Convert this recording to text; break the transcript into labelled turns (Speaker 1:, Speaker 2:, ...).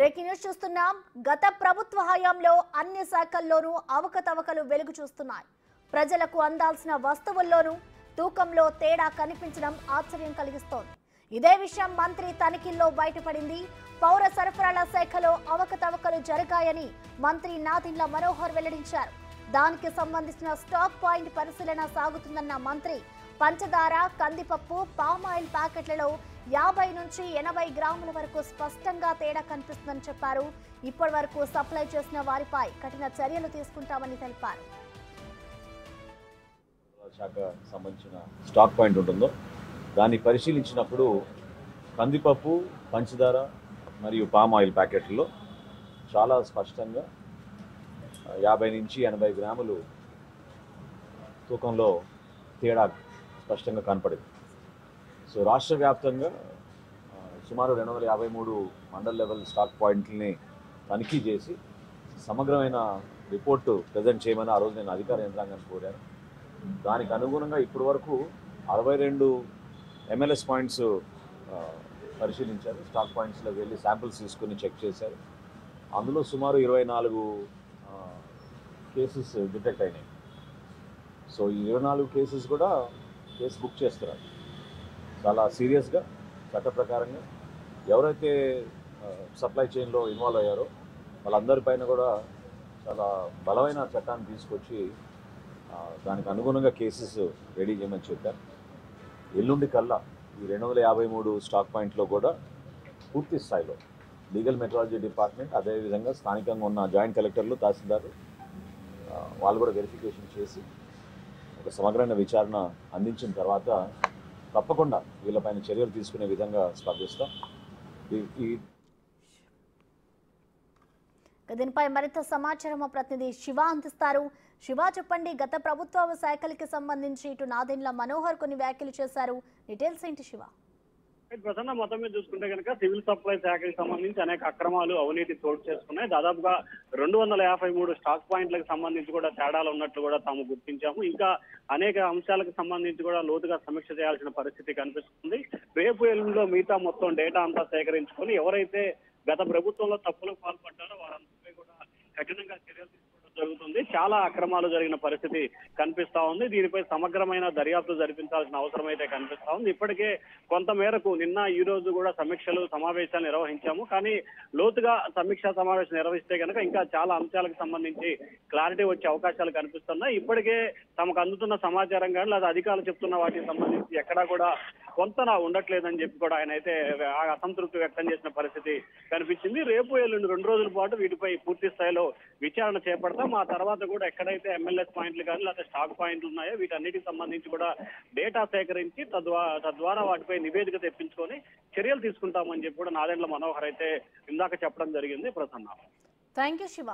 Speaker 1: Breaking news చూస్తున్నాం. గత ప్రభుత్వ హయాంలో అన్ని శాఖల్లోనూ అవకతవకలు వెలుగు చూస్తున్నాయి. ప్రజలకు అందాల్సిన వస్తువుల్లోనూ తూకంలో తేడా కనిపించడం ఆశ్చర్యం కలిగిస్తోంది. ఇదే విషయం మంత్రి తనిఖీల్లో బయటపడింది. పౌర సరఫరాల శాఖలో అవకతవకలు జరిగాయని మంత్రి నాదెండ్ల మనోహర్ వెల్లడించారు. దానికి సంబంధించిన స్టాక్ పాయింట్ పరిశీలన సాగుతుందన్న మంత్రి పంచదార, కందిపప్పు, పామాయిల్ ప్యాకెట్లలో 50 నుంచి 80 గ్రాముల వరకు స్పష్టంగా తేడా కనిపిస్తుందని చెప్పారు. ఇప్పటి వరకు సప్లై చేసిన వారిపై కఠిన చర్యలు తీసుకుంటామని తెలిపారు.
Speaker 2: శాఖ సంబంధించిన స్టాక్ పాయింట్ ఉంటుందో దాన్ని పరిశీలించినప్పుడు కందిపప్పు, పంచదార మరియు పామాయిల్ ప్యాకెట్లలో చాలా స్పష్టంగా 50 నుంచి 80 గ్రాములు తూకంలో తేడా స్పష్టంగా కనపడింది. సో రాష్ట్ర వ్యాప్తంగా సుమారు 253 మండల్ లెవెల్ స్టాక్ పాయింట్లని తనిఖీ చేసి సమగ్రమైన రిపోర్టు ప్రజెంట్ చేయమని ఆ రోజు నేను అధికార యంత్రాంగాన్ని కోరాను. దానికి అనుగుణంగా ఇప్పటి వరకు 62 MLS పాయింట్స్ పరిశీలించారు. స్టాక్ పాయింట్స్లోకి వెళ్ళి శాంపిల్స్ తీసుకుని చెక్ చేశారు. అందులో సుమారు 24 కేసెస్ డిటెక్ట్ అయినాయి. సో ఈ 24 కేసెస్ కూడా కేసు బుక్ చేస్తున్నారు. చాలా సీరియస్గా చట్ట ప్రకారంగా ఎవరైతే సప్లై చైన్లో ఇన్వాల్వ్ అయ్యారో వాళ్ళందరిపైన కూడా చాలా బలమైన చట్టాన్ని తీసుకొచ్చి దానికి అనుగుణంగా కేసెస్ రెడీ చేయమని చెప్పారు. ఎల్లుండి కల్లా ఈ 253 స్టాక్ పాయింట్లో కూడా పూర్తి స్థాయిలో లీగల్ మెట్రాలజీ డిపార్ట్మెంట్, అదేవిధంగా స్థానికంగా ఉన్న జాయింట్ కలెక్టర్లు, తహసీల్దారు వాళ్ళు కూడా వెరిఫికేషన్ చేసి ఒక సమగ్రమైన విచారణ అందించిన తర్వాత తప్పకుండా వీళ్ళపైన చర్యలు తీసుకునే విధంగా స్పందిస్తాం.
Speaker 1: దీనిపై మరింత సమాచారం మా ప్రతినిధి శివ అందిస్తారు. శివ, చెప్పండి, గత ప్రభుత్వ శాఖలకి సంబంధించి ఇటు నాదెండ్ల మనోహర్ కొన్ని వ్యాఖ్యలు చేశారు. డీటెయిల్స్ ఏంటి శివ?
Speaker 3: ప్రధాన మొత్తం మీద చూసుకుంటే కనుక సివిల్ సప్లై శాఖకి సంబంధించి అనేక అక్రమాలు, అవినీతి చోటు చేసుకున్నాయి. దాదాపుగా 253 స్టాక్ పాయింట్లకు సంబంధించి కూడా తేడాలు ఉన్నట్లు కూడా తాము గుర్తించాము. ఇంకా అనేక అంశాలకు సంబంధించి కూడా లోతుగా సమీక్ష చేయాల్సిన పరిస్థితి కనిపిస్తుంది. రేపు ఎల్లుండిలో మిగతా మొత్తం డేటా అంతా సేకరించుకొని ఎవరైతే గత ప్రభుత్వంలో తప్పులకు పాల్పడ్డారో వారందరిపై కూడా కఠినంగా చర్యలు తీసుకోవడం జరుగుతుంది. చాలా అక్రమాలు జరిగిన పరిస్థితి కనిపిస్తా ఉంది. దీనిపై సమగ్రమైన దర్యాప్తు జరిపించాల్సిన అవసరం అయితే కనిపిస్తా ఉంది. ఇప్పటికే కొంత మేరకు నిన్న ఈ రోజు కూడా సమావేశాలు నిర్వహించాము. కానీ లోతుగా సమీక్షా సమావేశం నిర్వహిస్తే కనుక ఇంకా చాలా అంశాలకు సంబంధించి క్లారిటీ వచ్చే అవకాశాలు కనిపిస్తున్నాయి. ఇప్పటికే తమకు అందుతున్న సమాచారం కానీ లేదా అధికారులు చెప్తున్న వాటికి సంబంధించి ఎక్కడా కూడా కొంత ఉండట్లేదని చెప్పి కూడా ఆయన అయితే అసంతృప్తి వ్యక్తం చేసిన పరిస్థితి కనిపించింది. రేపు ఎల్లుండి 2 రోజుల పాటు వీటిపై పూర్తి స్థాయిలో విచారణ చేపడతాం. ఆ తర్వాత కూడా ఎక్కడైతే MLS పాయింట్లు కానీ లేదా స్టాక్ పాయింట్లు ఉన్నాయో వీటన్నిటికి సంబంధించి కూడా డేటా సేకరించి తద్వారా వాటిపై నివేదిక తెప్పించుకొని చర్యలు తీసుకుంటామని చెప్పి కూడా నాదెండ్ల మనోహర్ అయితే ఇందాక చెప్పడం జరిగింది. ప్రసన్న.
Speaker 1: Thank you Shiva.